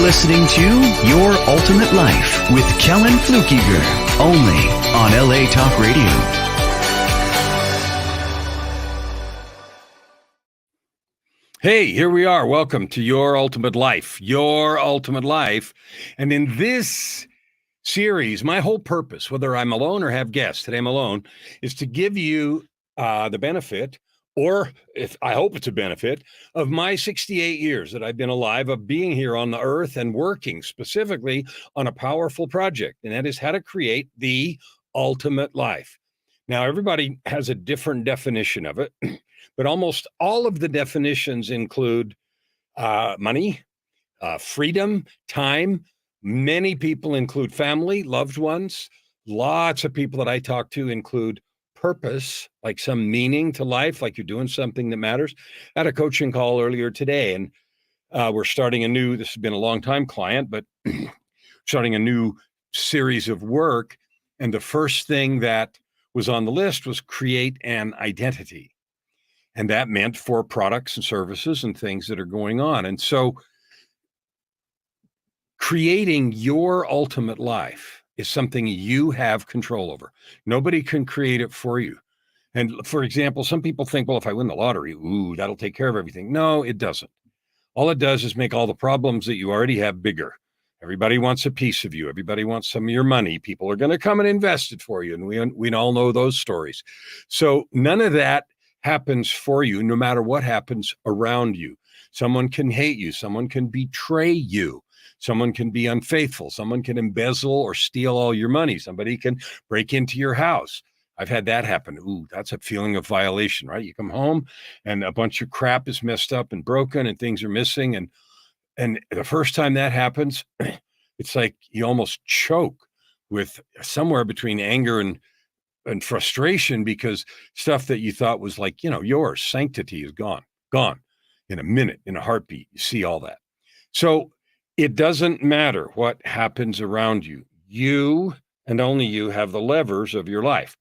listening to Your Ultimate Life with Kellan Fluckiger, only on LA Talk Radio. Hey, here we are. Welcome to Your Ultimate Life, Your Ultimate Life. And in this series, my whole purpose, whether I'm alone or have guests, today I'm alone, is to give you the benefit, or if I hope it's a benefit, of my 68 years that I've been alive, of being here on the earth and working specifically on a powerful project, and that is how to create the ultimate life. Now, everybody has a different definition of it, but almost all of the definitions include money, freedom, time. Many people include family, loved ones. Lots of people that I talk to include purpose, like some meaning to life, like you're doing something that matters. I had a coaching call earlier today, and we're starting this has been a long time client, but starting a new series of work. And the first thing that was on the list was create an identity. And that meant for products and services and things that are going on. And so creating your ultimate life is something you have control over. Nobody can create it for you. And for example, some people think, well, if I win the lottery, that'll take care of everything. No, it doesn't. All it does is make all the problems that you already have bigger. Everybody wants a piece of you. Everybody wants some of your money. People are going to come and invest it for you. And we all know those stories. So none of that happens for you, no matter what happens around you. Someone can hate you. Someone can betray you. Someone can be unfaithful. Someone can embezzle or steal all your money. Somebody can break into your house. I've had that happen. That's a feeling of violation, right? You come home and a bunch of crap is messed up and broken and things are missing. And the first time that happens, it's like you almost choke with somewhere between anger and frustration, because stuff that you thought was like, yours, sanctity is gone in a minute, in a heartbeat. You see all that. So it doesn't matter what happens around you. You and only you have the levers of your life.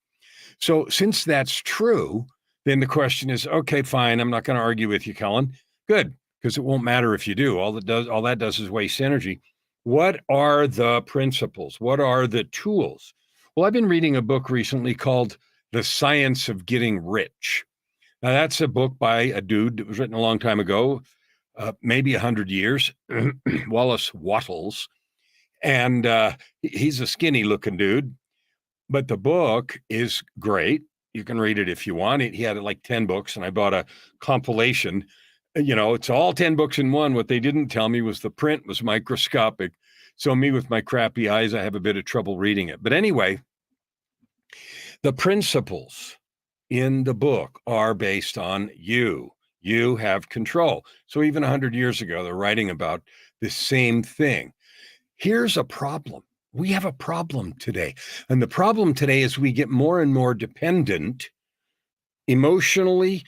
So since that's true, then the question is, okay, fine. I'm not going to argue with you, Kellan. Good, because it won't matter if you do. All that does is waste energy. What are the principles? What are the tools? Well, I've been reading a book recently called The Science of Getting Rich. Now, that's a book by a dude that was written a long time ago, maybe 100 years, Wallace Wattles. And he's a skinny looking dude, but the book is great. You can read it if you want. He had like 10 books, and I bought a compilation. It's all 10 books in one. What they didn't tell me was the print was microscopic. So me with my crappy eyes, I have a bit of trouble reading it. But anyway, the principles in the book are based on you. You have control. So even 100 years ago, they're writing about the same thing. Here's a problem. We have a problem today. And the problem today is we get more and more dependent emotionally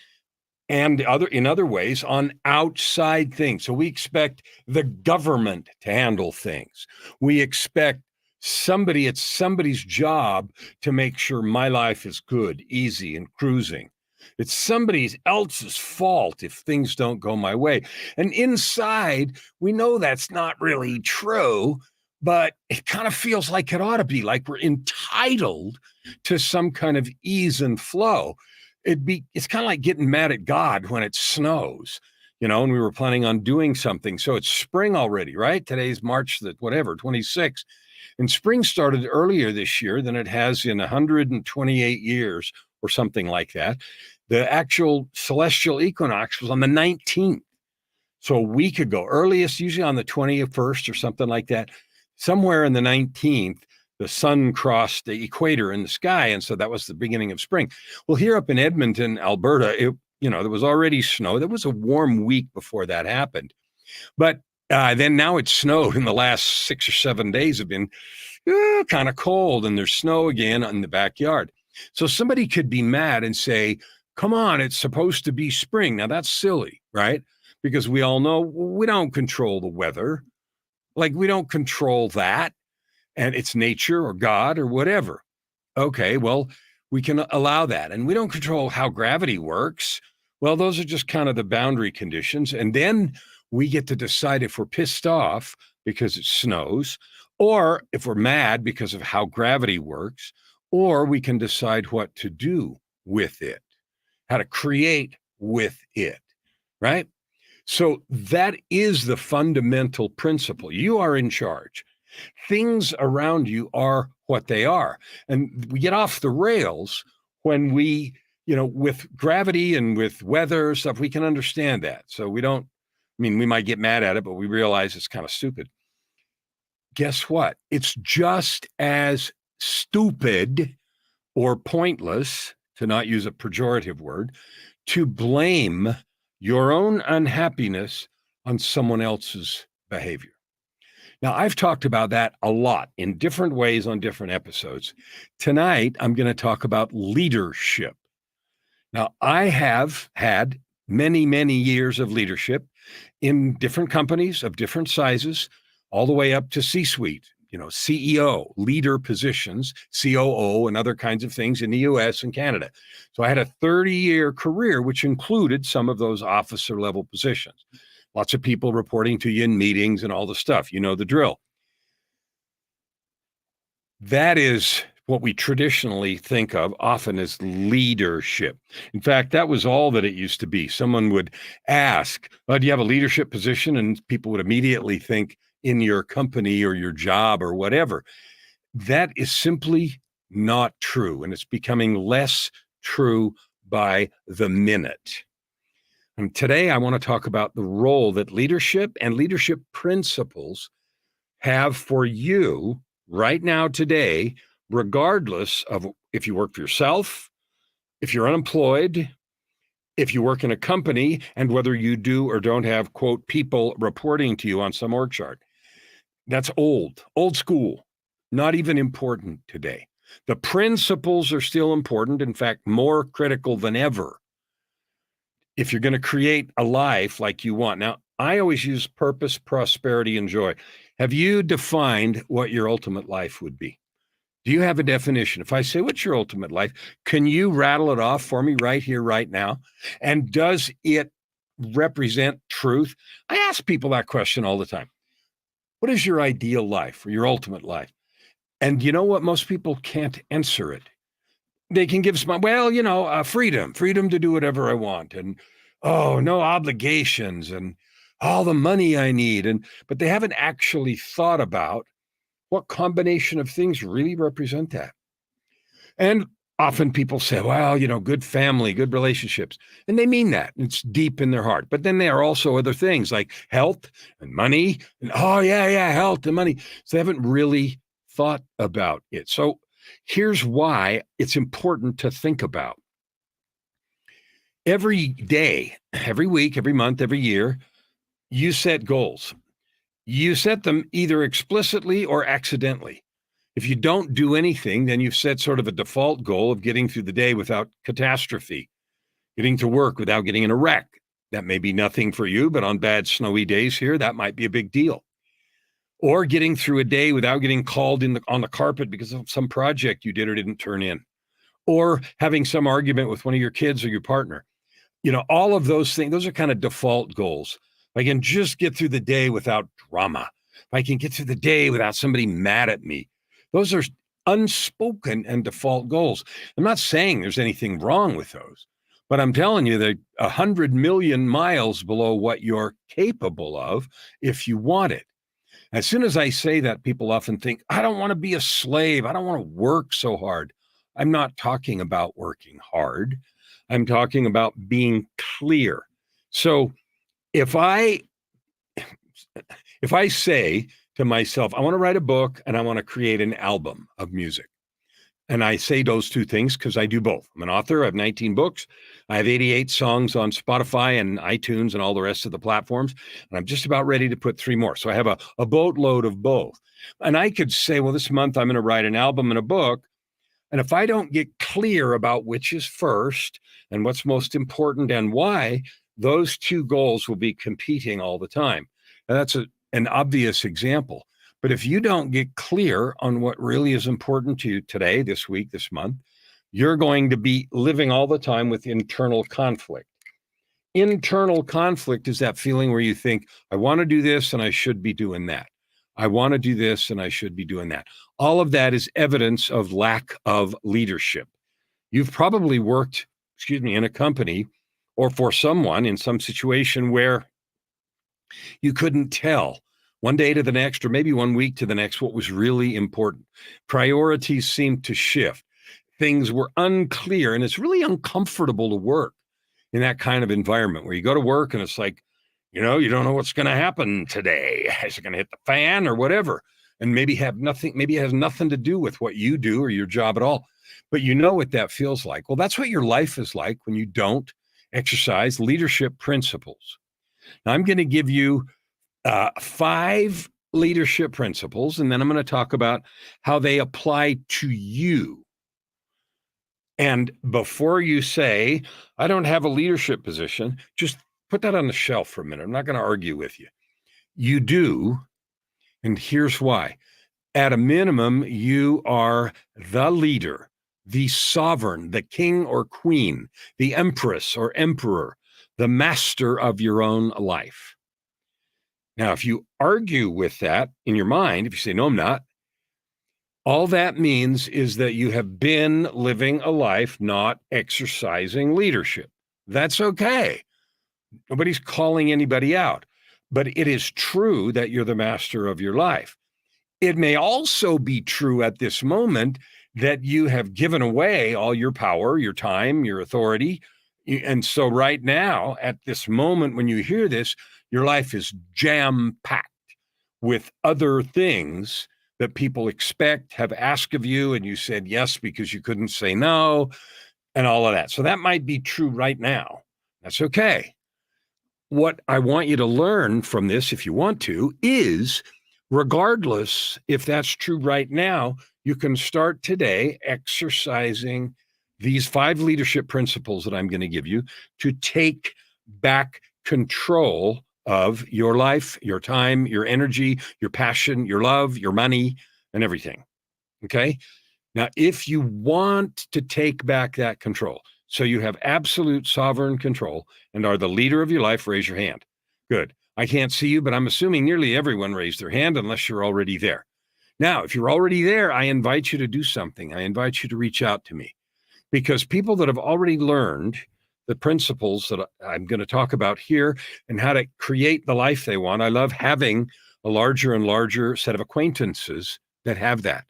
and in other ways on outside things. So we expect the government to handle things. We expect it's somebody's job to make sure my life is good, easy, and cruising. It's somebody else's fault if things don't go my way. And inside, we know that's not really true, but it kind of feels like it ought to be, like we're entitled to some kind of ease and flow. It's kind of like getting mad at God when it snows, and we were planning on doing something. So it's spring already, right? Today's March 26th. And spring started earlier this year than it has in 128 years or something like that. The actual celestial equinox was on the 19th. So a week ago, earliest, usually on the 21st or something like that. Somewhere in the 19th, the sun crossed the equator in the sky. And so that was the beginning of spring. Well, here up in Edmonton, Alberta, there was already snow. There was a warm week before that happened. But then now it's snowed, and the last 6 or 7 days have been kind of cold, and there's snow again in the backyard. So somebody could be mad and say, come on, it's supposed to be spring. Now that's silly, right? Because we all know we don't control the weather. Like, we don't control that, and it's nature or God or whatever. Okay, well, we can allow that. And we don't control how gravity works. Well, those are just kind of the boundary conditions. And then we get to decide if we're pissed off because it snows, or if we're mad because of how gravity works, or we can decide what to do with it, how to create with it, right? So that is the fundamental principle. You are in charge. Things around you are what they are. And we get off the rails when we, with gravity and with weather stuff, we can understand that. So we don't, we might get mad at it, but we realize it's kind of stupid. Guess what? It's just as stupid or pointless, to not use a pejorative word, to blame your own unhappiness on someone else's behavior. Now, I've talked about that a lot in different ways on different episodes. Tonight, I'm going to talk about leadership. Now, I have had many, many years of leadership in different companies of different sizes, all the way up to C-suite, CEO, leader positions, COO, and other kinds of things in the US and Canada. So I had a 30-year career, which included some of those officer level positions. Lots of people reporting to you in meetings and all the stuff. You know the drill. That is what we traditionally think of often as leadership. In fact, that was all that it used to be. Someone would ask, do you have a leadership position? And people would immediately think in your company or your job or whatever. That is simply not true. And it's becoming less true by the minute. And today I want to talk about the role that leadership and leadership principles have for you right now, today, regardless of if you work for yourself, if you're unemployed, if you work in a company, and whether you do or don't have, quote, people reporting to you on some org chart. That's old school, not even important today. The principles are still important, in fact, more critical than ever if you're going to create a life like you want. Now, I always use purpose, prosperity, and joy. Have you defined what your ultimate life would be? Do you have a definition? If I say, what's your ultimate life? Can you rattle it off for me right here, right now? And does it represent truth? I ask people that question all the time. What is your ideal life or your ultimate life? And you know what? Most people can't answer it. They can give some, freedom to do whatever I want. And, no obligations and all the money I need. But they haven't actually thought about what combination of things really represent that. And often people say, good family, good relationships. And they mean that. It's deep in their heart. But then there are also other things like health and money. And health and money. So they haven't really thought about it. So here's why it's important to think about. Every day, every week, every month, every year, you set goals. You set them either explicitly or accidentally. If you don't do anything, then you've set sort of a default goal of getting through the day without catastrophe, getting to work without getting in a wreck. That may be nothing for you, but on bad snowy days here, that might be a big deal. Or getting through a day without getting called on the carpet because of some project you did or didn't turn in. Or having some argument with one of your kids or your partner. All of those things, those are kind of default goals. If I can just get through the day without drama, if I can get through the day without somebody mad at me, those are unspoken and default goals. I'm not saying there's anything wrong with those, but I'm telling you they're 100 million miles below what you're capable of if you want it. As soon as I say that, people often think, I don't want to be a slave. I don't want to work so hard. I'm not talking about working hard. I'm talking about being clear. So if I say to myself, I want to write a book and I want to create an album of music. And I say those two things because I do both. I'm an author. I have 19 books. I have 88 songs on Spotify and iTunes and all the rest of the platforms. And I'm just about ready to put 3 more. So I have a boatload of both. And I could say, well, this month I'm going to write an album and a book. And if I don't get clear about which is first and what's most important and why, those two goals will be competing all the time. And that's an obvious example. But if you don't get clear on what really is important to you today, this week, this month, you're going to be living all the time with internal conflict. Internal conflict is that feeling where you think, I want to do this and I should be doing that. I want to do this and I should be doing that. All of that is evidence of lack of leadership. You've probably worked, in a company or for someone in some situation where you couldn't tell one day to the next, or maybe 1 week to the next, what was really important. Priorities seemed to shift. Things were unclear, and it's really uncomfortable to work in that kind of environment where you go to work and it's like, you don't know what's going to happen today. Is it going to hit the fan or whatever? And maybe it has nothing to do with what you do or your job at all. But you know what that feels like. Well, that's what your life is like when you don't exercise leadership principles. Now, I'm going to give you 5 leadership principles, and then I'm going to talk about how they apply to you. And before you say, I don't have a leadership position, just put that on the shelf for a minute. I'm not going to argue with you. You do, and here's why. At a minimum, you are the leader, the sovereign, the king or queen, the empress or emperor, the master of your own life. Now, if you argue with that in your mind, if you say, no, I'm not, all that means is that you have been living a life not exercising leadership. That's okay. Nobody's calling anybody out, but it is true that you're the master of your life. It may also be true at this moment that you have given away all your power, your time, your authority. And so right now, at this moment, when you hear this, your life is jam-packed with other things that people expect, have asked of you, and you said yes because you couldn't say no, and all of that. So that might be true right now. That's okay. What I want you to learn from this, if you want to, is regardless if that's true right now, you can start today exercising these 5 leadership principles that I'm going to give you to take back control of your life, your time, your energy, your passion, your love, your money, and everything. Okay? Now, if you want to take back that control, so you have absolute sovereign control and are the leader of your life, raise your hand. Good. I can't see you, but I'm assuming nearly everyone raised their hand unless you're already there. Now, if you're already there, I invite you to do something. I invite you to reach out to me, because people that have already learned the principles that I'm going to talk about here and how to create the life they want. I love having a larger and larger set of acquaintances that have that.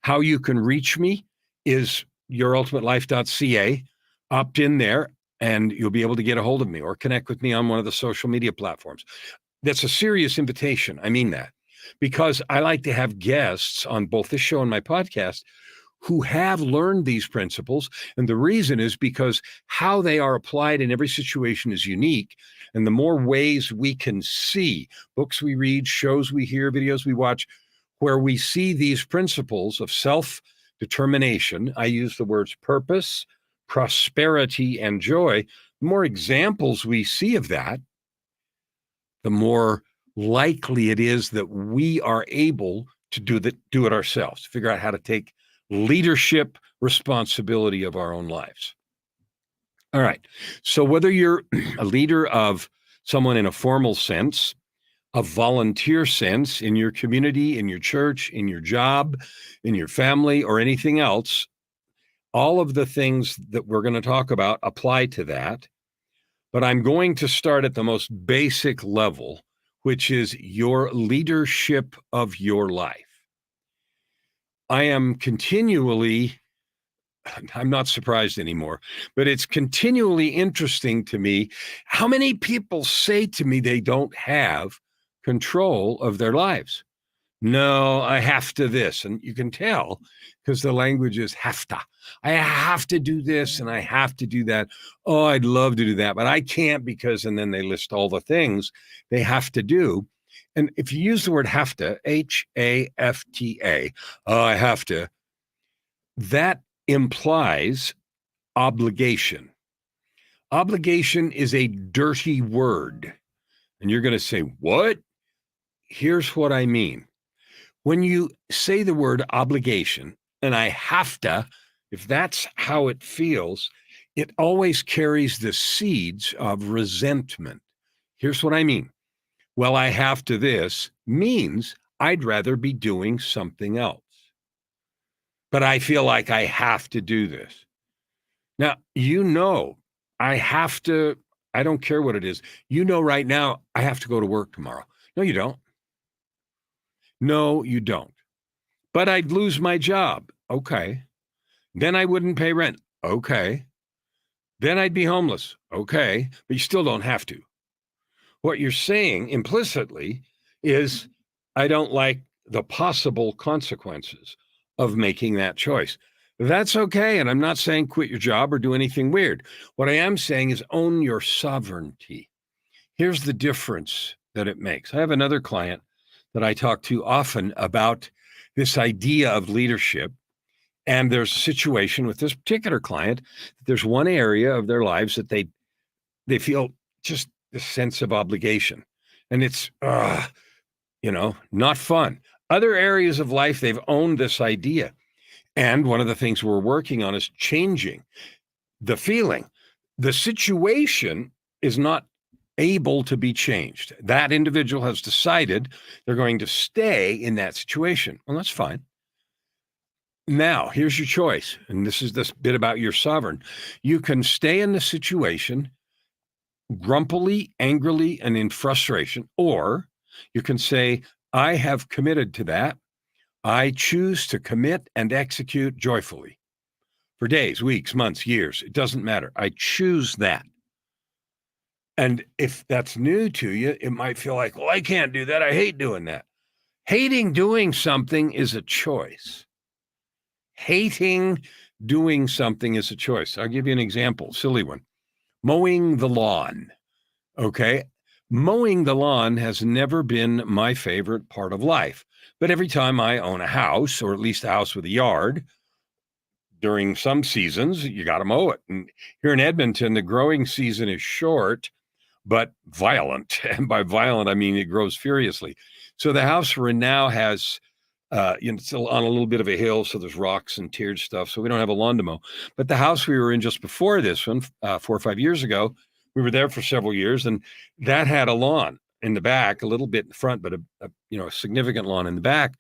How you can reach me is yourultimatelife.ca. Opt in there and you'll be able to get a hold of me or connect with me on one of the social media platforms. That's a serious invitation. I mean that, because I like to have guests on both this show and my podcast who have learned these principles. And the reason is because how they are applied in every situation is unique. And the more ways we can see, books we read, shows we hear, videos we watch, where we see these principles of self-determination, I use the words purpose, prosperity, and joy, the more examples we see of that, the more likely it is that we are able to do it ourselves, figure out how to take leadership responsibility of our own lives. All right. So whether you're a leader of someone in a formal sense, a volunteer sense in your community, in your church, in your job, in your family, or anything else, all of the things that we're going to talk about apply to that. But I'm going to start at the most basic level, which is your leadership of your life. I am continually, I'm not surprised anymore, but it's continually interesting to me how many people say to me they don't have control of their lives. No, I have to this. And you can tell because the language is have to. I have to do this and I have to do that. Oh, I'd love to do that, but I can't because, and then they list all the things they have to do. And if you use the word have to, H-A-F-T-A, oh, I have to, that implies obligation. Obligation is a dirty word. And you're going to say, what? Here's what I mean. When you say the word obligation, and I have to, if that's how it feels, it always carries the seeds of resentment. Here's what I mean. Well, I have to this means I'd rather be doing something else. But I feel like I have to do this. Now, I have to, I don't care what it is. Right now, I have to go to work tomorrow. No, you don't. No, you don't. But I'd lose my job. Okay. Then I wouldn't pay rent. Okay. Then I'd be homeless. Okay. But you still don't have to. What you're saying implicitly is, I don't like the possible consequences of making that choice. That's okay. And I'm not saying quit your job or do anything weird. What I am saying is own your sovereignty. Here's the difference that it makes. I have another client that I talk to often about this idea of leadership. And there's a situation with this particular client. There's one area of their lives that they feel just the sense of obligation. And it's, not fun. Other areas of life, they've owned this idea. And one of the things we're working on is changing the feeling. The situation is not able to be changed. That individual has decided they're going to stay in that situation. Well, that's fine. Now, here's your choice. And this is this bit about your sovereign. You can stay in the situation grumpily, angrily, and in frustration, or you can say, I have committed to that. I choose to commit and execute joyfully for days, weeks, months, years. It doesn't matter. I choose that. And if that's new to you, it might feel like, well, I can't do that. I hate doing that. Hating doing something is a choice. Hating doing something is a choice. I'll give you an example, silly one. Mowing the lawn. Okay. Mowing the lawn has never been my favorite part of life. But every time I own a house, or at least a house with a yard, during some seasons, you got to mow it. And here in Edmonton, the growing season is short, but violent. And by violent, I mean it grows furiously. So the house we're in now has, it's on a little bit of a hill, so there's rocks and tiered stuff. So we don't have a lawn to mow. But the house we were in just before this one, 4 or 5 years ago, we were there for several years, and that had a lawn in the back, a little bit in front, but a significant lawn in the back.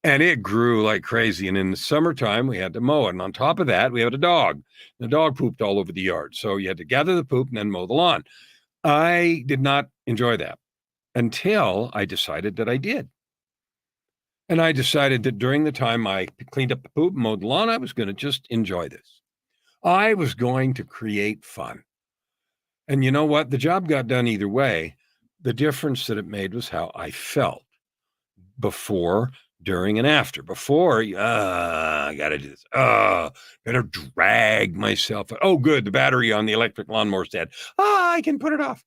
And it grew like crazy. And in the summertime, we had to mow it. And on top of that, we had a dog. The dog pooped all over the yard. So you had to gather the poop and then mow the lawn. I did not enjoy that until I decided that I did. And I decided that during the time I cleaned up the poop and mowed the lawn, I was going to just enjoy this. I was going to create fun. And you know what? The job got done either way. The difference that it made was how I felt before, during, and after. Before, I got to do this. Got to drag myself. Oh, good. The battery on the electric lawnmower's dead. I can put it off.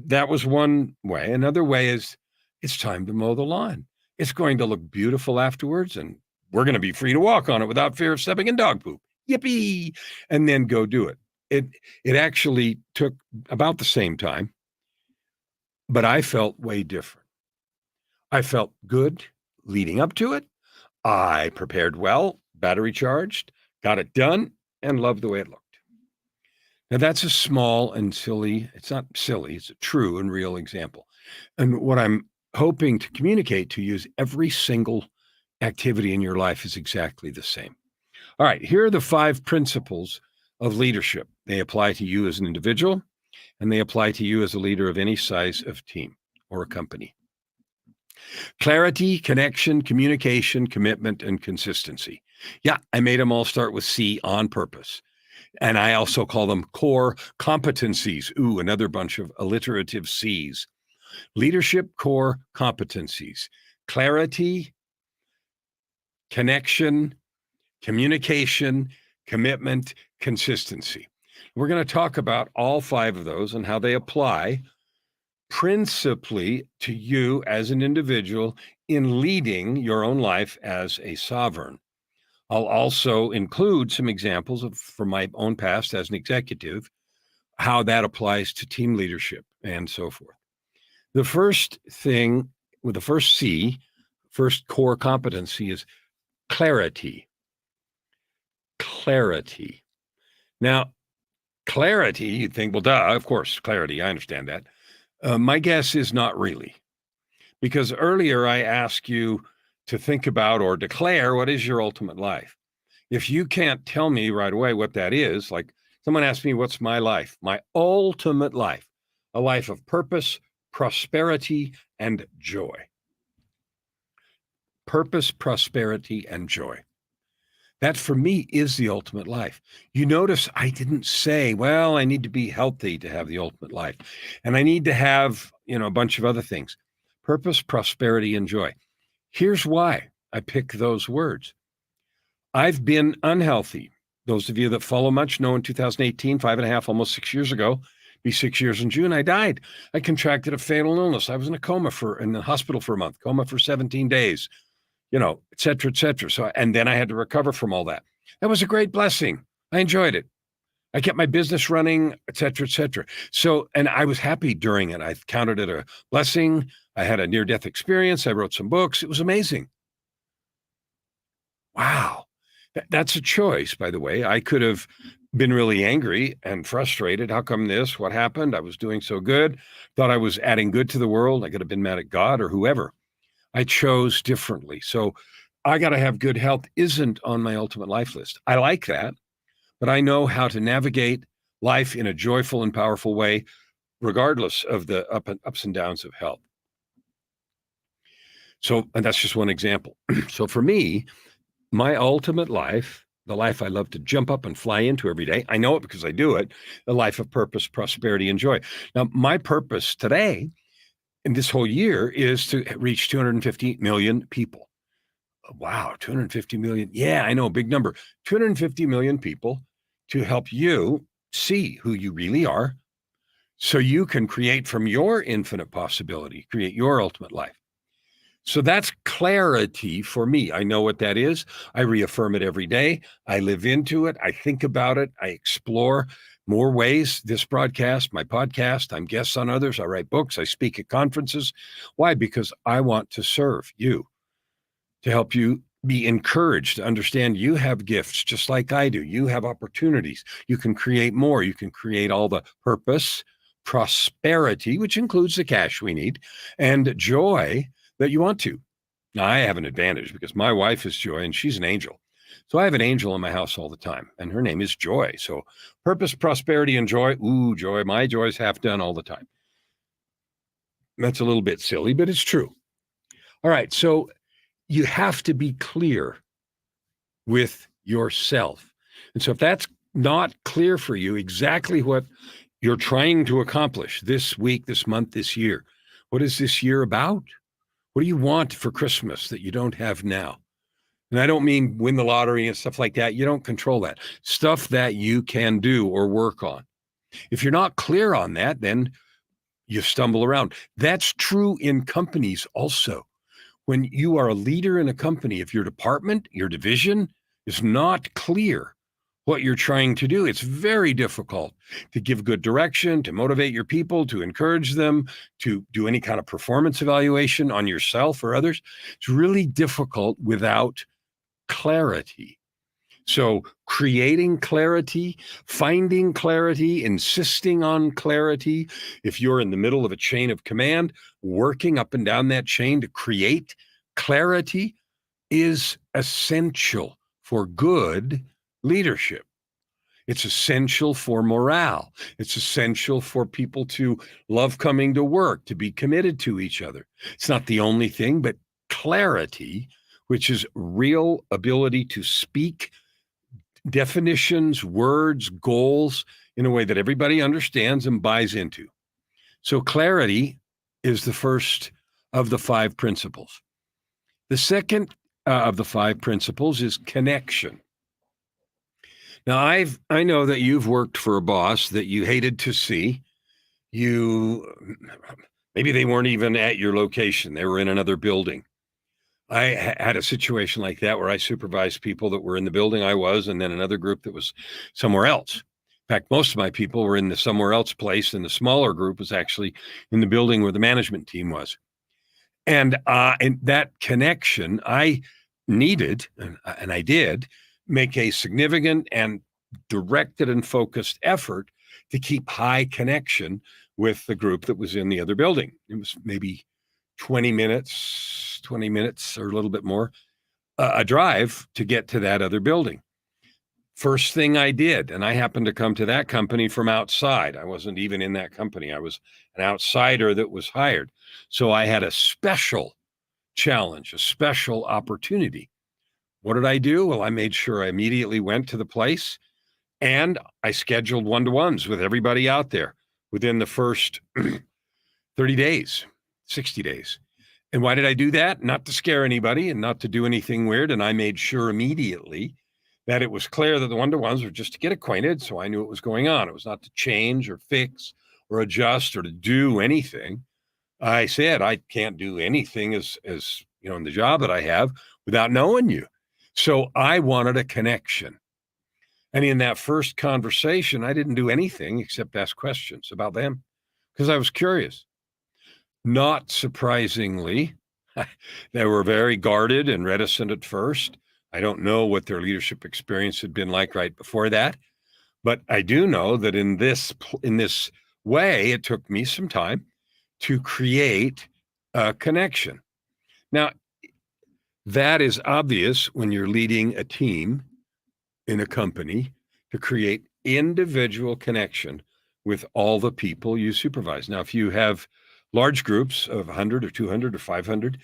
That was one way. Another way is it's time to mow the lawn. It's going to look beautiful afterwards, and we're going to be free to walk on it without fear of stepping in dog poop. Yippee! And then go do it. It actually took about the same time, but I felt way different. I felt good leading up to it. I prepared well, battery charged, got it done, and loved the way it looked. Now, that's a small and silly, it's not silly, it's a true and real example. And what I'm hoping to communicate to you is every single activity in your life is exactly the same. All right, here are the 5 principles of leadership. They apply to you as an individual, and they apply to you as a leader of any size of team or a company. Clarity, connection, communication, commitment, and consistency. Yeah, I made them all start with C on purpose. And I also call them core competencies. Ooh, another bunch of alliterative C's. Leadership core competencies. Clarity, connection, communication, commitment, consistency. We're going to talk about all 5 of those and how they apply principally to you as an individual in leading your own life as a sovereign. I'll also include some examples from my own past as an executive, how that applies to team leadership and so forth. The first thing with the first C, first core competency is clarity. Clarity. Now, clarity, you'd think, well, duh, of course, clarity. I understand that. My guess is not really, Because earlier I asked you to think about or declare what is your ultimate life. If you can't tell me right away what that is, like someone asked me, what's my life? My ultimate life, a life of purpose, prosperity, and joy. Purpose, prosperity, and joy. That for me is the ultimate life. You notice I didn't say, well, I need to be healthy to have the ultimate life. And I need to have, a bunch of other things. Purpose, prosperity, and joy. Here's why I pick those words. I've been unhealthy. Those of you that follow much know in 2018, 5.5, almost 6 years ago, be 6 years in June, I died. I contracted a fatal illness. I was in a coma in the hospital for a month, coma for 17 days, et cetera, et cetera. So, and then I had to recover from all that. That was a great blessing. I enjoyed it. I kept my business running, et cetera, et cetera. So, and I was happy during it. I counted it a blessing. I had a near-death experience. I wrote some books. It was amazing. Wow. That's a choice, by the way. I could have been really angry and frustrated. How come this? What happened? I was doing so good. Thought I was adding good to the world. I could have been mad at God or whoever. I chose differently. So I got to have good health isn't on my ultimate life list. I like that, but I know how to navigate life in a joyful and powerful way, regardless of the ups and downs of health. So, and that's just one example. So for me, my ultimate life, the life I love to jump up and fly into every day, I know it because I do it, the life of purpose, prosperity, and joy. Now, my purpose today and this whole year is to reach 250 million people. Wow, 250 million. Yeah, I know, big number. 250 million people to help you see who you really are so you can create from your infinite possibility, create your ultimate life. So that's clarity for me. I know what that is. I reaffirm it every day. I live into it. I think about it. I explore more ways. This broadcast, my podcast, I'm guests on others. I write books. I speak at conferences. Why? Because I want to serve you, to help you be encouraged to understand you have gifts just like I do. You have opportunities. You can create more. You can create all the purpose, prosperity, which includes the cash we need, and joy that you want to. Now, I have an advantage because my wife is Joy and she's an angel. So I have an angel in my house all the time, and her name is Joy. So purpose, prosperity, and joy. Ooh, joy. My joy is half done all the time. That's a little bit silly, but it's true. All right. So you have to be clear with yourself. And so if that's not clear for you, exactly what you're trying to accomplish this week, this month, this year, what is this year about? What do you want for Christmas that you don't have now? And I don't mean win the lottery and stuff like that. You don't control that. Stuff that you can do or work on. If you're not clear on that, then you stumble around. That's true in companies also. When you are a leader in a company, if your department, your division is not clear what you're trying to do, it's very difficult to give good direction, to motivate your people, to encourage them, to do any kind of performance evaluation on yourself or others. It's really difficult without clarity. So creating clarity, finding clarity, insisting on clarity. If you're in the middle of a chain of command, working up and down that chain to create clarity is essential for good leadership. It's essential for morale. It's essential for people to love coming to work, to be committed to each other. It's not the only thing, but clarity, which is real ability to speak definitions, words, goals in a way that everybody understands and buys into. So clarity is the first of the 5 principles. The second of the 5 principles is connection. Now, I know that you've worked for a boss that you hated to see. Maybe they weren't even at your location. They were in another building. I had a situation like that where I supervised people that were in the building I was, and then another group that was somewhere else. In fact, most of my people were in the somewhere else place, and the smaller group was actually in the building where the management team was. And that connection, I needed, and I did, make a significant and directed and focused effort to keep high connection with the group that was in the other building. It was maybe 20 minutes or a little bit more, a drive to get to that other building. First thing I did, and I happened to come to that company from outside. I wasn't even in that company. I was an outsider that was hired. So I had a special challenge, a special opportunity. What did I do? Well, I made sure I immediately went to the place and I scheduled one-to-ones with everybody out there within the first 30 days, 60 days. And why did I do that? Not to scare anybody and not to do anything weird. And I made sure immediately that it was clear that the one-to-ones were just to get acquainted. So I knew what was going on. It was not to change or fix or adjust or to do anything. I said, I can't do anything as you know, in the job that I have without knowing you. So I wanted a connection. And in that first conversation, I didn't do anything except ask questions about them because I was curious. Not surprisingly, they were very guarded and reticent at first. I don't know what their leadership experience had been like right before that, but I do know that in this way, it took me some time to create a connection. Now, that is obvious when you're leading a team in a company to create individual connection with all the people you supervise. Now, if you have large groups of 100 or 200 or 500,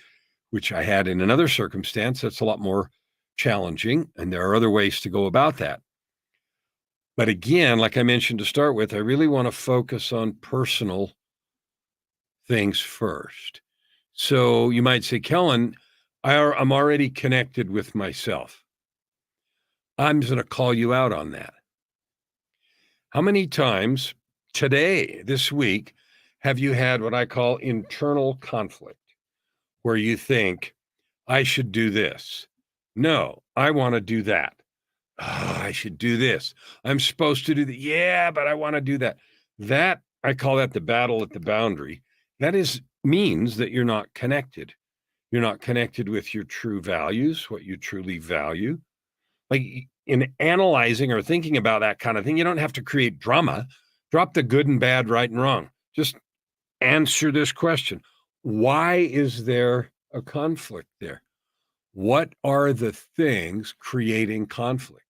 which I had in another circumstance, that's a lot more challenging, and there are other ways to go about that. But again, like I mentioned to start with, I really want to focus on personal things first. So you might say, Kellan, I'm already connected with myself. I'm going to call you out on that. How many times today, this week, have you had what I call internal conflict, where you think, I should do this? No, I want to do that. Oh, I should do this. I'm supposed to do that. Yeah, but I want to do that. That, I call that the battle at the boundary. That means that you're not connected. You're not connected with your true values, what you truly value. Like in analyzing or thinking about that kind of thing, you don't have to create drama. Drop the good and bad, right and wrong. Just answer this question. Why is there a conflict there? What are the things creating conflict?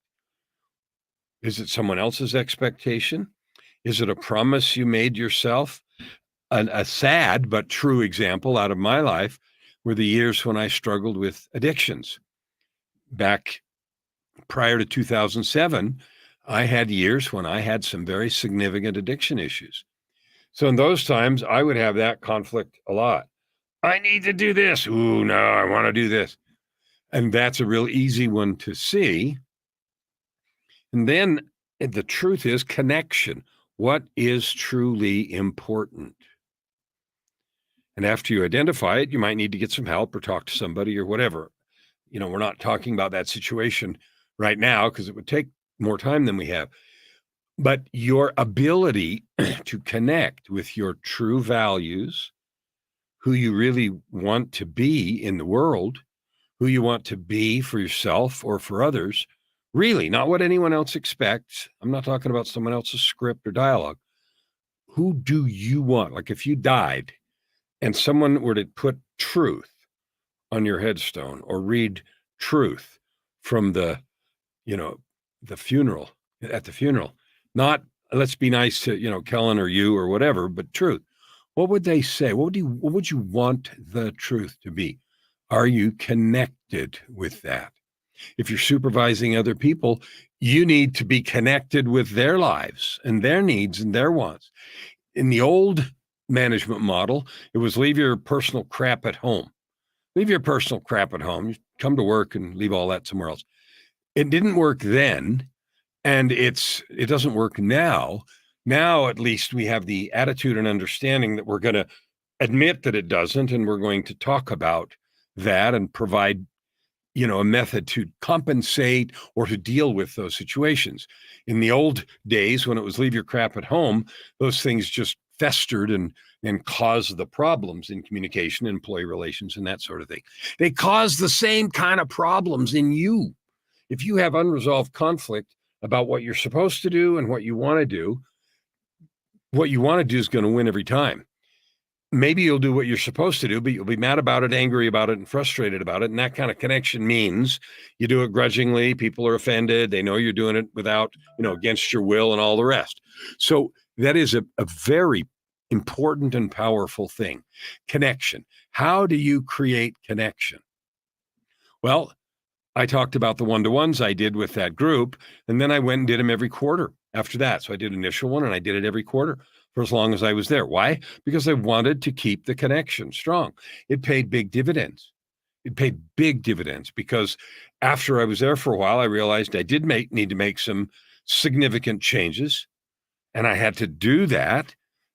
Is it someone else's expectation? Is it a promise you made yourself? A sad but true example out of my life were the years when I struggled with addictions. Back prior to 2007, I had years when I had some very significant addiction issues. So in those times, I would have that conflict a lot. I need to do this. Ooh, no, I want to do this. And that's a real easy one to see. And then the truth is connection. What is truly important? And after you identify it, you might need to get some help or talk to somebody or whatever. You know, we're not talking about that situation right now because it would take more time than we have. But your ability to connect with your true values, who you really want to be in the world, who you want to be for yourself or for others, really, not what anyone else expects. I'm not talking about someone else's script or dialogue. Who do you want? Like if you died and someone were to put truth on your headstone or read truth from the funeral, at the funeral, not let's be nice to, Kellan or you or whatever, but truth. What would they say? What would you want the truth to be? Are you connected with that? If you're supervising other people, you need to be connected with their lives and their needs and their wants. In the old management model, it was leave your personal crap at home. Leave your personal crap at home. You come to work and leave all that somewhere else. It didn't work then, and it doesn't work now. Now, at least we have the attitude and understanding that we're going to admit that it doesn't, and we're going to talk about that and provide, a method to compensate or to deal with those situations. In the old days, when it was leave your crap at home, those things just festered and caused the problems in communication, employee relations, and that sort of thing. They cause the same kind of problems in you. If you have unresolved conflict about what you're supposed to do and what you want to do is going to win every time. maybe you'll do what you're supposed to do, but you'll be mad about it, angry about it, and frustrated about it. And that kind of connection means you do it grudgingly. People are offended. They know you're doing it without, against your will and all the rest. So that is a very important and powerful thing. Connection. How do you create connection? Well, I talked about the one-to-ones I did with that group, and then I went and did them every quarter after that. So I did an initial one, and I did it every quarter for as long as I was there. Why? Because I wanted to keep the connection strong. It paid big dividends. It paid big dividends because after I was there for a while, I realized I did need to make some significant changes, and I had to do that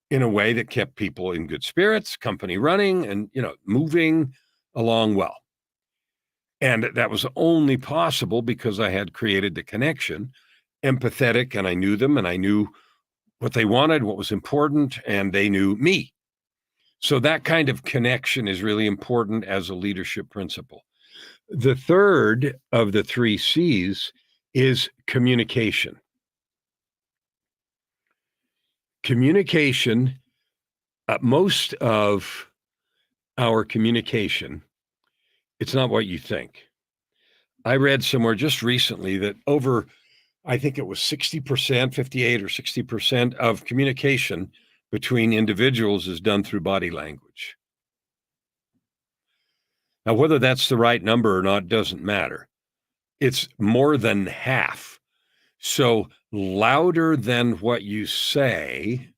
in a way that kept people in good spirits, company running, and moving along well. And that was only possible because I had created the connection, empathetic, and I knew them, and I knew what they wanted, what was important, and they knew me. So that kind of connection is really important as a leadership principle. The third of the 3 C's is communication. Communication, most of our communication, it's not what you think. I read somewhere just recently that I think it was 60%, 58 or 60% of communication between individuals is done through body language. Now, whether that's the right number or not doesn't matter. It's more than half. So louder than what you say,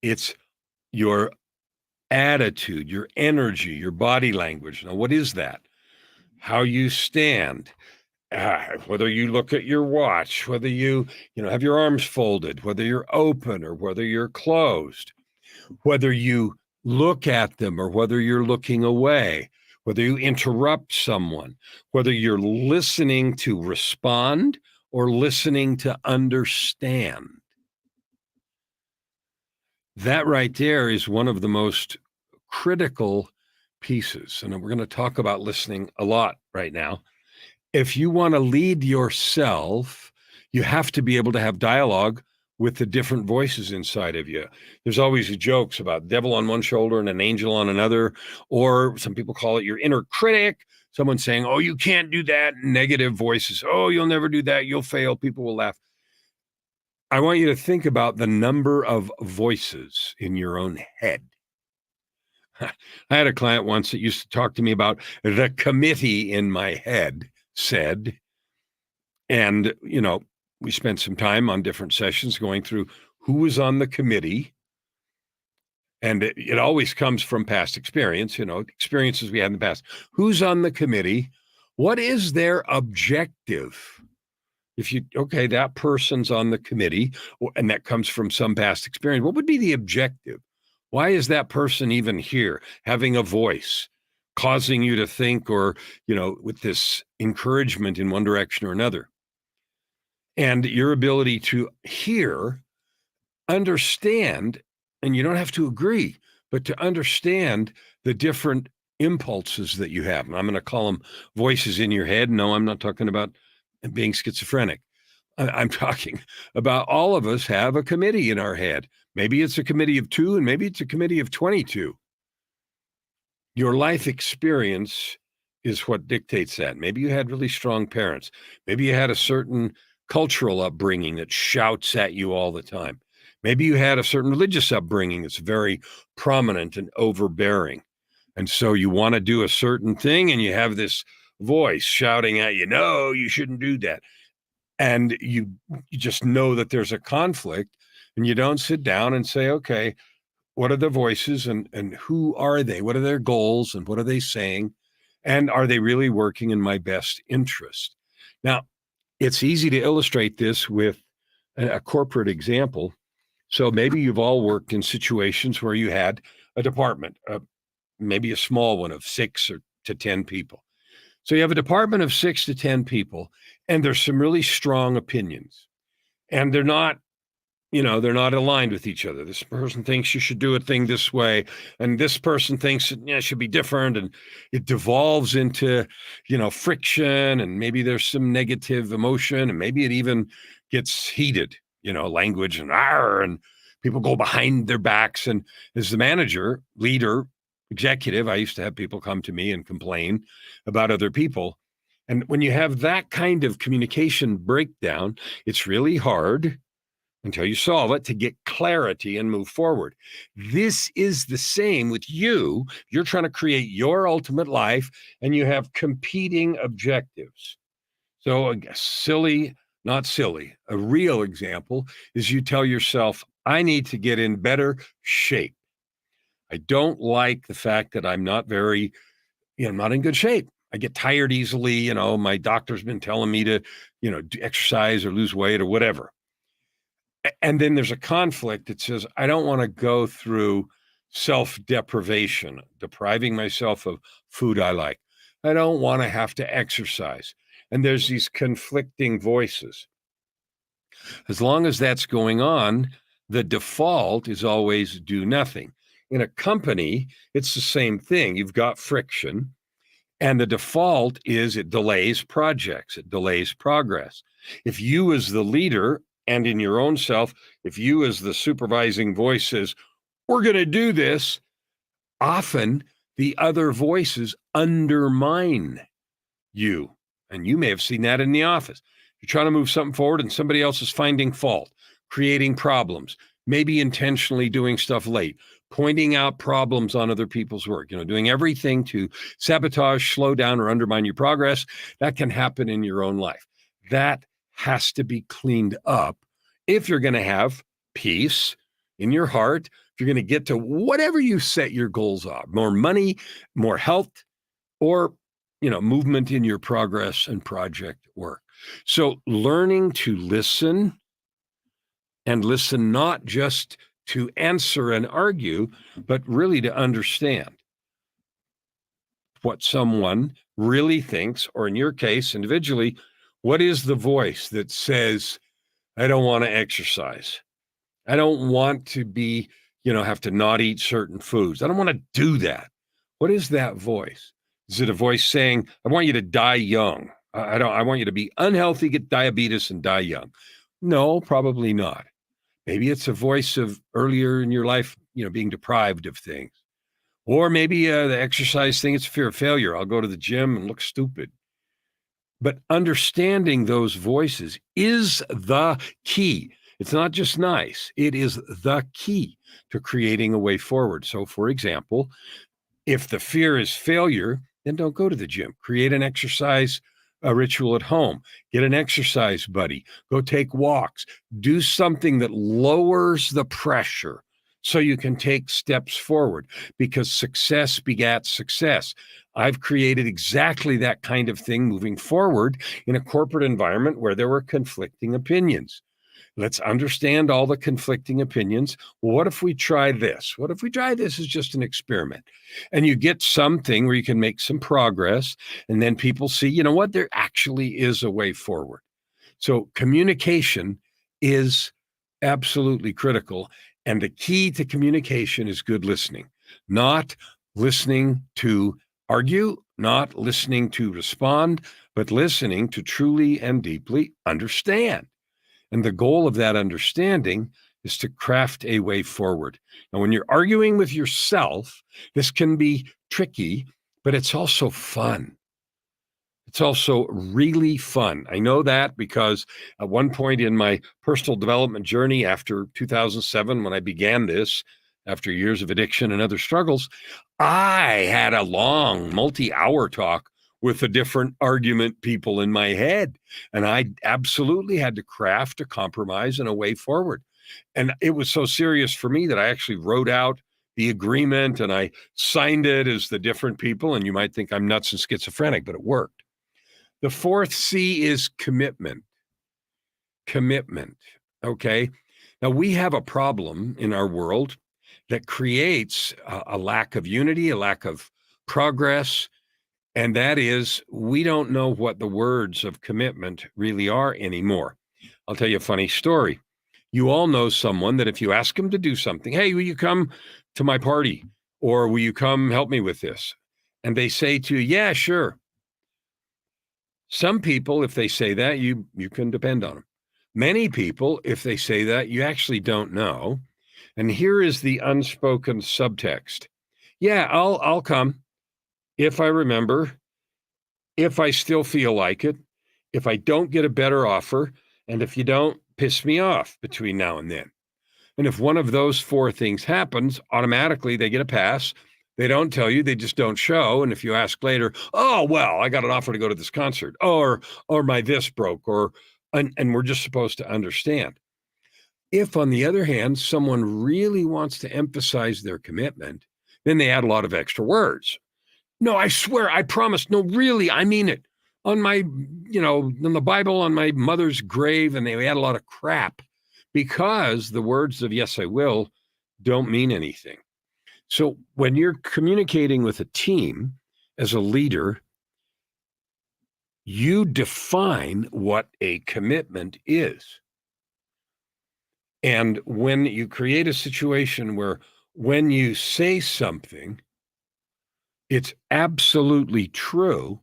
it's your attitude, your energy, your body language. Now, what is that? How you stand, whether you look at your watch, whether you have your arms folded, whether you're open or whether you're closed, whether you look at them or whether you're looking away, whether you interrupt someone, whether you're listening to respond or listening to understand. That right there is one of the most critical pieces. And we're going to talk about listening a lot right now. If you want to lead yourself, you have to be able to have dialogue with the different voices inside of you. There's always jokes about devil on one shoulder and an angel on another, or some people call it your inner critic. Someone saying, oh, you can't do that. Negative voices. Oh, you'll never do that. You'll fail. People will laugh. I want you to think about the number of voices in your own head. I had a client once that used to talk to me about the committee in my head said, and, we spent some time on different sessions going through who was on the committee. And it always comes from past experience, experiences we had in the past. Who's on the committee? What is their objective? That person's on the committee, and that comes from some past experience. What would be the objective? Why is that person even here, having a voice, causing you to think or, with this encouragement in one direction or another? And your ability to hear, understand, and you don't have to agree, but to understand the different impulses that you have. And I'm going to call them voices in your head. No, I'm not talking about being schizophrenic. I'm talking about all of us have a committee in our head. Maybe it's a committee of 2 and maybe it's a committee of 22. Your life experience is what dictates that. Maybe you had really strong parents. Maybe you had a certain cultural upbringing that shouts at you all the time. Maybe you had a certain religious upbringing that's very prominent and overbearing. And so you want to do a certain thing and you have this voice shouting at you, no, you shouldn't do that. And you just know that there's a conflict and you don't sit down and say, okay, what are the voices and who are they? What are their goals and what are they saying? And are they really working in my best interest? Now, it's easy to illustrate this with a corporate example. So maybe you've all worked in situations where you had a department, maybe a small one of 6 to 10 people. So you have a department of 6 to 10 people, and there's some really strong opinions. And they're not aligned with each other. This person thinks you should do a thing this way, and this person thinks it should be different. And it devolves into, friction, and maybe there's some negative emotion, and maybe it even gets heated. language and "arr," and people go behind their backs. And as the manager, leader, executive, I used to have people come to me and complain about other people. And when you have that kind of communication breakdown, it's really hard until you solve it to get clarity and move forward. This is the same with you. You're trying to create your ultimate life and you have competing objectives. So not silly, a real example is you tell yourself, I need to get in better shape. I don't like the fact that I'm not not in good shape. I get tired easily. My doctor's been telling me to, do exercise or lose weight or whatever. And then there's a conflict that says, I don't want to go through self-deprivation, depriving myself of food I like. I don't want to have to exercise. And there's these conflicting voices. As long as that's going on, the default is always do nothing. In a company, it's the same thing. You've got friction, and the default is it delays projects, it delays progress. If you as the leader and in your own self, if you as the supervising voice says, we're going to do this, often the other voices undermine you. And you may have seen that in the office. You're trying to move something forward and somebody else is finding fault, creating problems, maybe intentionally doing stuff late, pointing out problems on other people's work, doing everything to sabotage, slow down, or undermine your progress. That can happen in your own life. That has to be cleaned up if you're going to have peace in your heart, if you're going to get to whatever you set your goals are, more money, more health, or movement in your progress and project work. So learning to listen, and listen not just to answer and argue, but really to understand what someone really thinks, or in your case, individually, what is the voice that says, I don't want to exercise. I don't want to be, have to not eat certain foods. I don't want to do that. What is that voice? Is it a voice saying, I want you to die young? I want you to be unhealthy, get diabetes, and die young. No, probably not. Maybe it's a voice of earlier in your life, being deprived of things. Or maybe the exercise thing, it's fear of failure. I'll go to the gym and look stupid. But understanding those voices is the key. It's not just nice. It is the key to creating a way forward. So, for example, if the fear is failure, then don't go to the gym. Create an exercise ritual at home. Get an exercise buddy. Go take walks. Do something that lowers the pressure so you can take steps forward, because success begats success. I've created exactly that kind of thing moving forward in a corporate environment where there were conflicting opinions. Let's understand all the conflicting opinions. Well, what if we try this? What if we try this as just an experiment? And you get something where you can make some progress, and then people see, what, there actually is a way forward. So communication is absolutely critical. And the key to communication is good listening, not listening to argue, not listening to respond, but listening to truly and deeply understand. And the goal of that understanding is to craft a way forward. Now, when you're arguing with yourself, this can be tricky, but it's also fun. It's also really fun. I know that because at one point in my personal development journey after 2007, when I began this, after years of addiction and other struggles, I had a long multi-hour talk with the different argument people in my head. And I absolutely had to craft a compromise and a way forward. And it was so serious for me that I actually wrote out the agreement and I signed it as the different people. And you might think I'm nuts and schizophrenic, but it worked. The fourth C is commitment. Commitment. Okay. Now we have a problem in our world that creates a lack of unity, a lack of progress. And that is, we don't know what the words of commitment really are anymore. I'll tell you a funny story. You all know someone that if you ask them to do something, hey, will you come to my party? Or will you come help me with this? And they say to you, yeah, sure. Some people, if they say that, you can depend on them. Many people, if they say that, you actually don't know. And here is the unspoken subtext. Yeah, I'll come if I remember, if I still feel like it, if I don't get a better offer, and if you don't piss me off between now and then. And if one of those four things happens, automatically they get a pass. They don't tell you, they just don't show. And if you ask later, oh, well, I got an offer to go to this concert, or my this broke, and we're just supposed to understand. If, on the other hand, someone really wants to emphasize their commitment, then they add a lot of extra words. No, I swear, I promise. No, really, I mean it. On my, in the Bible, on my mother's grave, and they add a lot of crap because the words of yes, I will don't mean anything. So when you're communicating with a team as a leader, you define what a commitment is. And when you create a situation where when you say something, it's absolutely true,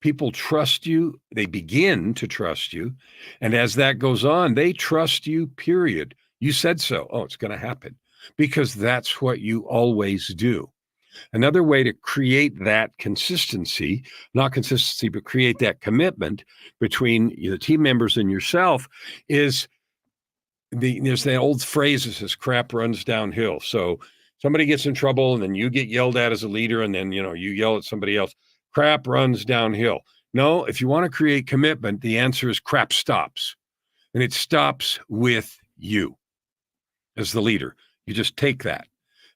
people trust you, they begin to trust you. And as that goes on, they trust you, period. You said so. Oh, it's going to happen because that's what you always do. Another way to create that consistency, not consistency, but create that commitment between the team members and yourself is there's the old phrase that says crap runs downhill. So somebody gets in trouble and then you get yelled at as a leader and then, you yell at somebody else. Crap runs downhill. No, if you want to create commitment, the answer is crap stops. And it stops with you as the leader. You just take that.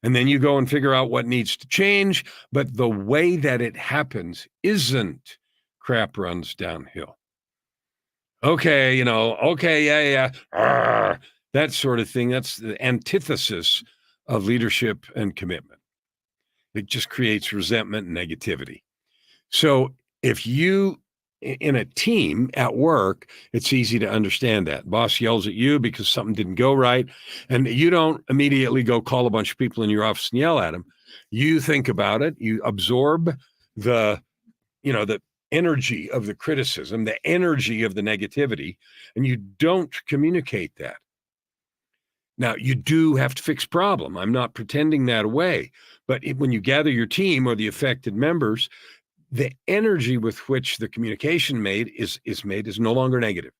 And then you go and figure out what needs to change. But the way that it happens isn't crap runs downhill. Okay, yeah. That sort of thing. That's the antithesis of leadership and commitment. It just creates resentment and negativity. So if you, in a team at work, it's easy to understand that. Boss yells at you because something didn't go right, and you don't immediately go call a bunch of people in your office and yell at them. You think about it. You absorb the energy of the criticism, the energy of the negativity, and you don't communicate that. Now, you do have to fix problem. I'm not pretending that away. But when you gather your team or the affected members, the energy with which the communication is no longer negative.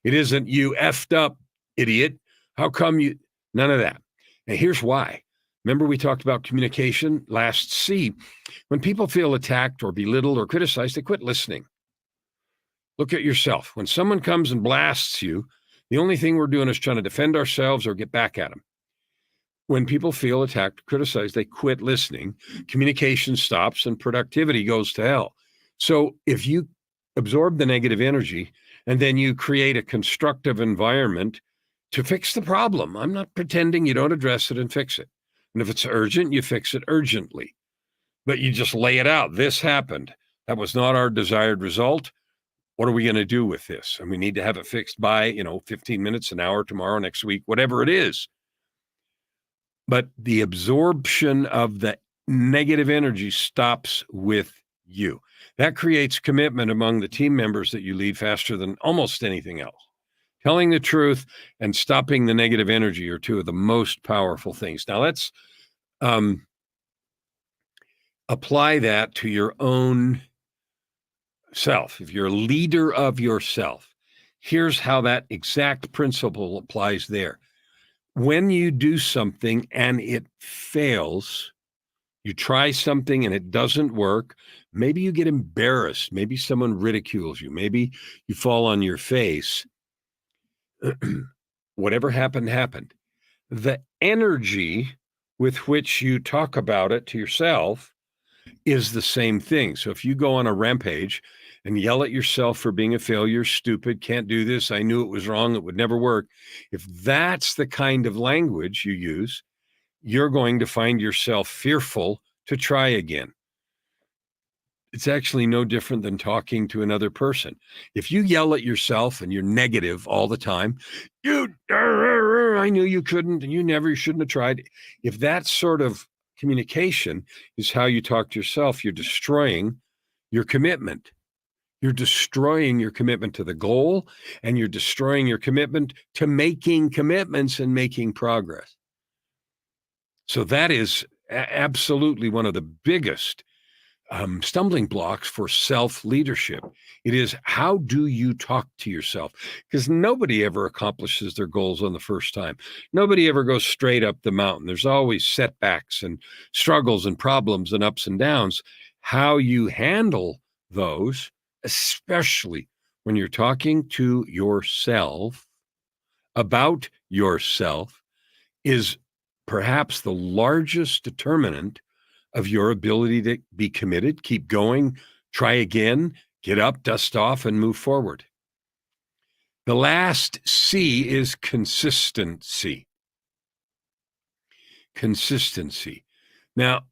It isn't you effed up, idiot. How come you? None of that. And here's why. Remember we talked about communication last C. When people feel attacked or belittled or criticized, they quit listening. Look at yourself. When someone comes and blasts you, the only thing we're doing is trying to defend ourselves or get back at them. When people feel attacked, criticized, they quit listening. Communication stops and productivity goes to hell. So if you absorb the negative energy and then you create a constructive environment to fix the problem, I'm not pretending you don't address it and fix it. And if it's urgent, you fix it urgently. But you just lay it out. This happened. That was not our desired result. What are we going to do with this? And we need to have it fixed by, 15 minutes, an hour, tomorrow, next week, whatever it is. But the absorption of the negative energy stops with you. That creates commitment among the team members that you lead faster than almost anything else. Telling the truth and stopping the negative energy are two of the most powerful things. Now let's apply that to your own self. If you're a leader of yourself, here's how that exact principle applies there. When you do something and it fails, you try something and it doesn't work, maybe you get embarrassed, maybe someone ridicules you, maybe you fall on your face. Whatever happened. The energy with which you talk about it to yourself is the same thing. So if you go on a rampage and yell at yourself for being a failure, stupid, can't do this, I knew it was wrong, it would never work. If that's the kind of language you use, you're going to find yourself fearful to try again. It's actually no different than talking to another person. If you yell at yourself and you're negative all the time, I knew you couldn't, and you shouldn't have tried. If that sort of communication is how you talk to yourself, you're destroying your commitment. You're destroying your commitment to the goal, and you're destroying your commitment to making commitments and making progress. So that is absolutely one of the biggest stumbling blocks for self-leadership. It is, how do you talk to yourself? Because nobody ever accomplishes their goals on the first time. Nobody ever goes straight up the mountain. There's always setbacks and struggles and problems and ups and downs. How you handle those, especially when you're talking to yourself about yourself, is perhaps the largest determinant of your ability to be committed, keep going, try again, get up, dust off, and move forward. The last C is consistency. Consistency. Now,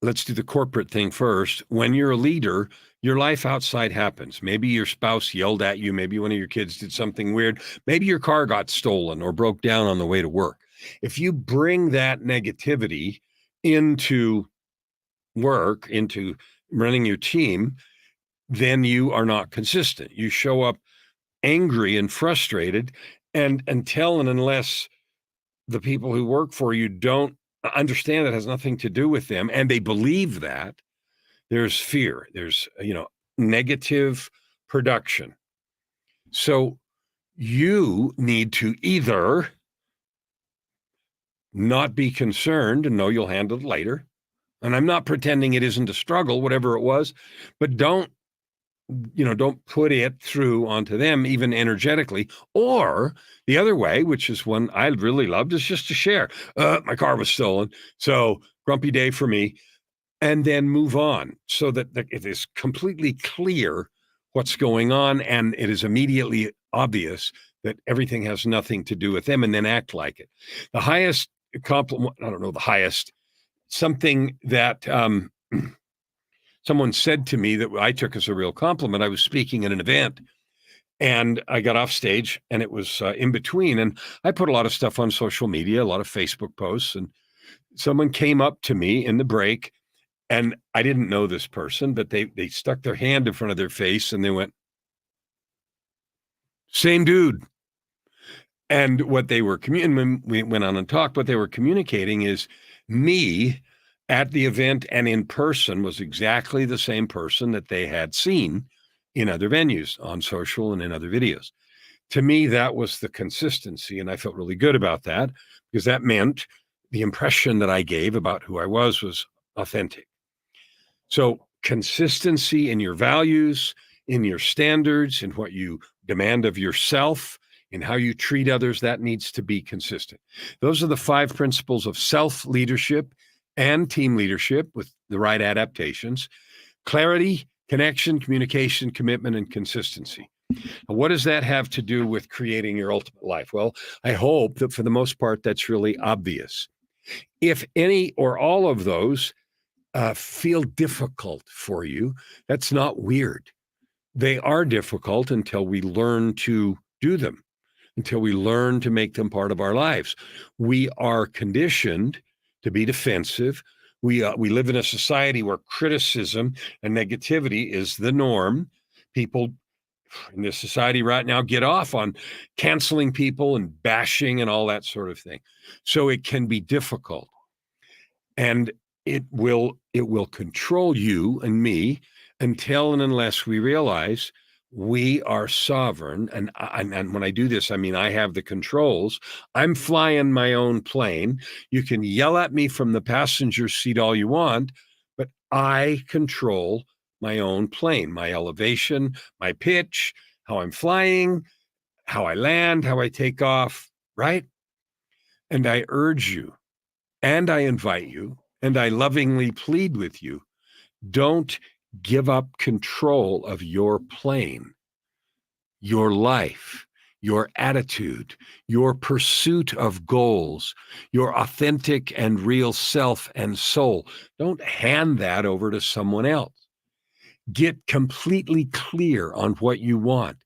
let's do the corporate thing first. When you're a leader, your life outside happens. Maybe your spouse yelled at you. Maybe one of your kids did something weird. Maybe your car got stolen or broke down on the way to work. If you bring that negativity into work, into running your team, then you are not consistent. You show up angry and frustrated, and until and unless the people who work for you don't understand that has nothing to do with them, and they believe that, there's fear, there's negative production. So you need to either not be concerned and know you'll handle it later. And I'm not pretending it isn't a struggle, whatever it was, but don't put it through onto them, even energetically. Or the other way, which is one I really loved, is just to share. My car was stolen, so grumpy day for me, and then move on so that it is completely clear what's going on, and it is immediately obvious that everything has nothing to do with them, and then act like it. The highest compliment, I don't know, the highest, something that someone said to me that I took as a real compliment. I was speaking at an event, and I got off stage, and it was in between. And I put a lot of stuff on social media, a lot of Facebook posts, and someone came up to me in the break, and I didn't know this person, but they stuck their hand in front of their face, and they went, "Same dude." And what they were when we went on and talked, what they were communicating is me at the event and in person was exactly the same person that they had seen in other venues, on social and in other videos. To me, that was the consistency, and I felt really good about that, because that meant the impression that I gave about who I was authentic. So consistency in your values, in your standards, in what you demand of yourself, in how you treat others, that needs to be consistent. Those are the 5 principles of self-leadership and team leadership with the right adaptations: clarity, connection, communication, commitment, and consistency. Now, what does that have to do with creating your ultimate life? Well, I hope that for the most part, that's really obvious. If any or all of those feel difficult for you, that's not weird. They are difficult until we learn to do them, until we learn to make them part of our lives. We are conditioned to be defensive. We live in a society where criticism and negativity is the norm. People in this society right now get off on canceling people and bashing and all that sort of thing. So it can be difficult. And it will control you and me until and unless we realize we are sovereign. And when I do this, I mean, I have the controls. I'm flying my own plane. You can yell at me from the passenger seat all you want, but I control my own plane, my elevation, my pitch, how I'm flying, how I land, how I take off, right? And I urge you, and I invite you, and I lovingly plead with you, don't give up control of your plane, your life, your attitude, your pursuit of goals, your authentic and real self and soul. Don't hand that over to someone else. Get completely clear on what you want.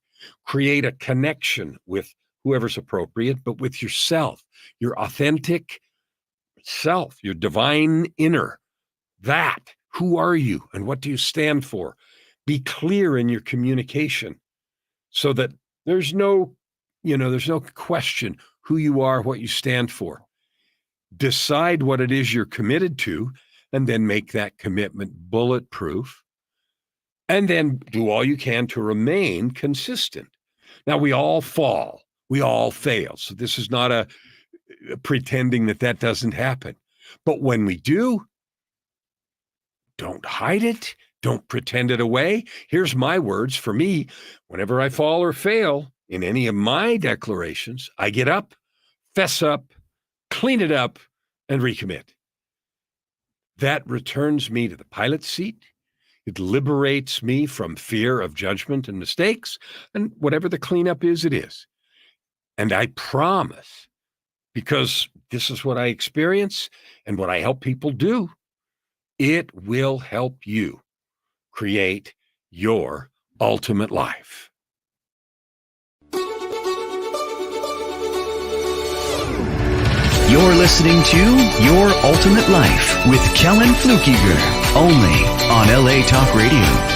Create a connection with whoever's appropriate, but with yourself, your authentic self, your divine inner. That, who are you and what do you stand for? Be clear in your communication so that there's no question who you are, what you stand for. Decide what it is you're committed to, and then make that commitment bulletproof. And then do all you can to remain consistent. Now, we all fall. We all fail. So this is not a pretending that doesn't happen. But when we do, don't hide it. Don't pretend it away. Here's my words for me. Whenever I fall or fail in any of my declarations, I get up, fess up, clean it up, and recommit. That returns me to the pilot's seat. It liberates me from fear of judgment and mistakes, and whatever the cleanup is, it is. And I promise, because this is what I experience and what I help people do, it will help you create your ultimate life. You're listening to Your Ultimate Life with Kellan Fluckiger, only on LA Talk Radio.